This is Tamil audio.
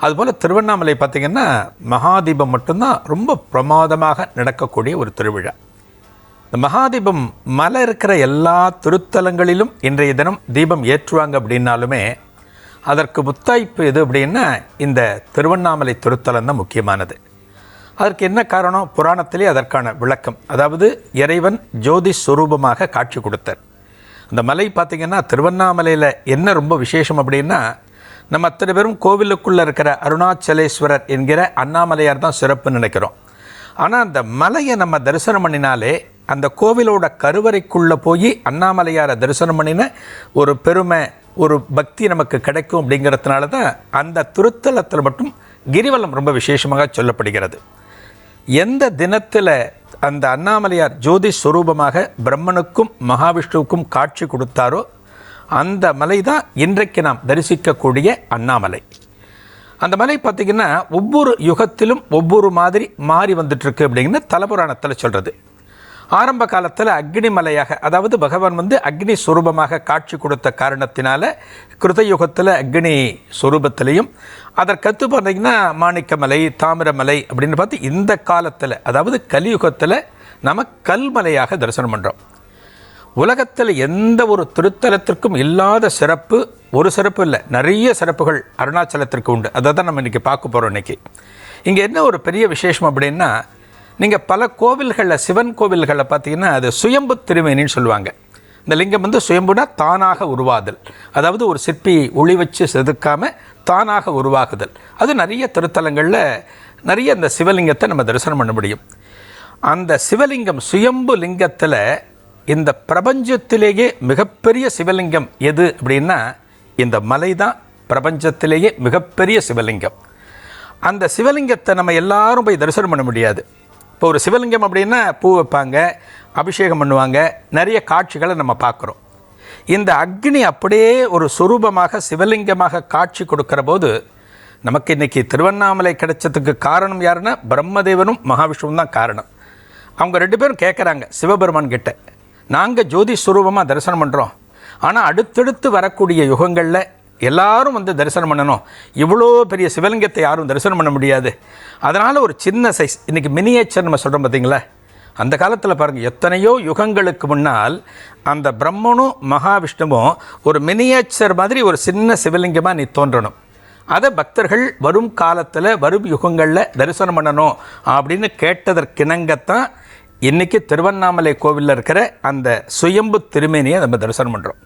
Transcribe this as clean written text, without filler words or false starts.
அதுபோல் திருவண்ணாமலை பார்த்திங்கன்னா மகாதீபம் மட்டும்தான் ரொம்ப பிரமாதமாக நடக்கக்கூடிய ஒரு திருவிழா. இந்த மகாதீபம் மலை இருக்கிற எல்லா திருத்தலங்களிலும் இன்றைய தினம் தீபம் ஏற்றுவாங்க அப்படின்னாலுமே அதற்கு முத்தாய்ப்பு எது அப்படின்னா இந்த திருவண்ணாமலை திருத்தலம் தான் முக்கியமானது. அதற்கு என்ன காரணம்? புராணத்திலே அதற்கான விளக்கம். அதாவது இறைவன் ஜோதி ஸ்வரூபமாக காட்சி கொடுத்தார். அந்த மலை பார்த்திங்கன்னா திருவண்ணாமலையில் என்ன ரொம்ப விசேஷம் அப்படின்னா, நம்ம அத்தனை பேரும் கோவிலுக்குள்ளே இருக்கிற அருணாச்சலேஸ்வரர் என்கிற அண்ணாமலையார் தான் சிறப்புன்னு நினைக்கிறோம். ஆனால் அந்த மலையை நம்ம தரிசனம் பண்ணினாலே அந்த கோவிலோட கருவறைக்குள்ளே போய் அண்ணாமலையாரை தரிசனம் பண்ணின ஒரு பெருமை, ஒரு பக்தி நமக்கு கிடைக்கும். அப்படிங்கிறதுனால தான் அந்த திருத்தலத்தில் மட்டும் கிரிவலம் ரொம்ப விசேஷமாக சொல்லப்படுகிறது. எந்த தினத்தில் அந்த அண்ணாமலையார் ஜோதி ஸ்வரூபமாக பிரம்மனுக்கும் மகாவிஷ்ணுவுக்கும் காட்சி கொடுத்தாரோ அந்த மலை தான் இன்றைக்கு நாம் தரிசிக்கக்கூடிய அண்ணாமலை. அந்த மலை பார்த்திங்கன்னா ஒவ்வொரு யுகத்திலும் ஒவ்வொரு மாதிரி மாறி வந்துட்டுருக்கு அப்படிங்கிற தலபுராணத்தில் சொல்கிறது. ஆரம்ப காலத்தில் அக்னி மலையாக, அதாவது பகவான் அக்னி ஸ்வரூபமாக காட்சி கொடுத்த காரணத்தினால கிருதயுகத்தில் அக்னி ஸ்வரூபத்திலையும், அதற்கத்து பார்த்திங்கன்னா மாணிக்கமலை, தாமிரமலை அப்படின்னு பார்த்து இந்த காலத்தில் அதாவது கலியுகத்தில் நம்ம கல்மலையாக தரிசனம் பண்ணுறோம். உலகத்தில் எந்த ஒரு திருத்தலத்திற்கும் இல்லாத சிறப்பு, ஒரு சிறப்பு இல்லை, நிறைய சிறப்புகள் அருணாச்சலத்திற்கு உண்டு. அதை தான் நம்ம இன்றைக்கி பார்க்க போகிறோம். இன்றைக்கி இங்கே என்ன ஒரு பெரிய விசேஷம் அப்படின்னா, நீங்கள் பல கோவில்களில், சிவன் கோவில்களில் பார்த்தீங்கன்னா அது சுயம்பு திருமேனின்னு சொல்லுவாங்க. இந்த லிங்கம் சுயம்புனா தானாக உருவாதல், அதாவது ஒரு சிற்பி ஒளி வச்சு செதுக்காமல் தானாக உருவாகுதல். அது நிறைய திருத்தலங்களில் நிறைய இந்த சிவலிங்கத்தை நம்ம தரிசனம் பண்ண முடியும். அந்த சிவலிங்கம் சுயம்பு லிங்கத்தில் இந்த பிரபஞ்சத்திலேயே மிகப்பெரிய சிவலிங்கம் எது அப்படின்னா இந்த மலை தான் பிரபஞ்சத்திலேயே மிகப்பெரிய சிவலிங்கம். அந்த சிவலிங்கத்தை நம்ம எல்லாரும் போய் தரிசனம் பண்ண முடியாது. இப்போ ஒரு சிவலிங்கம் அப்படின்னா பூ வைப்பாங்க, அபிஷேகம் பண்ணுவாங்க, நிறைய காட்சிகளை நம்ம பார்க்குறோம். இந்த அக்னி அப்படியே ஒரு சுரூபமாக சிவலிங்கமாக காட்சி கொடுக்குற போது நமக்கு இன்றைக்கி திருவண்ணாமலை கிடைச்சதுக்கு காரணம் யாருன்னா பிரம்மதேவனும் மகாவிஷ்ணுவும் தான் காரணம். அவங்க ரெண்டு பேரும் கேட்குறாங்க சிவபெருமான் கிட்ட, நாங்கள் ஜோதி ஸ்வரூபமாக தரிசனம் பண்ணுறோம், ஆனால் அடுத்தடுத்து வரக்கூடிய யுகங்களில் எல்லாரும் தரிசனம் பண்ணணும், இவ்வளோ பெரிய சிவலிங்கத்தை யாரும் தரிசனம் பண்ண முடியாது, அதனால் ஒரு சின்ன சைஸ், இன்றைக்கி மினியேச்சர் நம்ம சொல்கிறோம் பார்த்தீங்களா, அந்த காலத்தில் பாருங்கள் எத்தனையோ யுகங்களுக்கு முன்னால் அந்த பிரம்மனும் மகாவிஷ்ணுவும் ஒரு மினியேச்சர் மாதிரி ஒரு சின்ன சிவலிங்கமாக நீ தோன்றணும், அதை பக்தர்கள் வரும் காலத்தில் வரும் யுகங்களில் தரிசனம் பண்ணணும் அப்படின்னு கேட்டதற்கிணங்கத்தான் இன்றைக்கி திருவண்ணாமலை கோவிலில் இருக்கிற அந்த சுயம்பு திருமேனியை நம்ம தரிசனம் பண்ணுறோம்.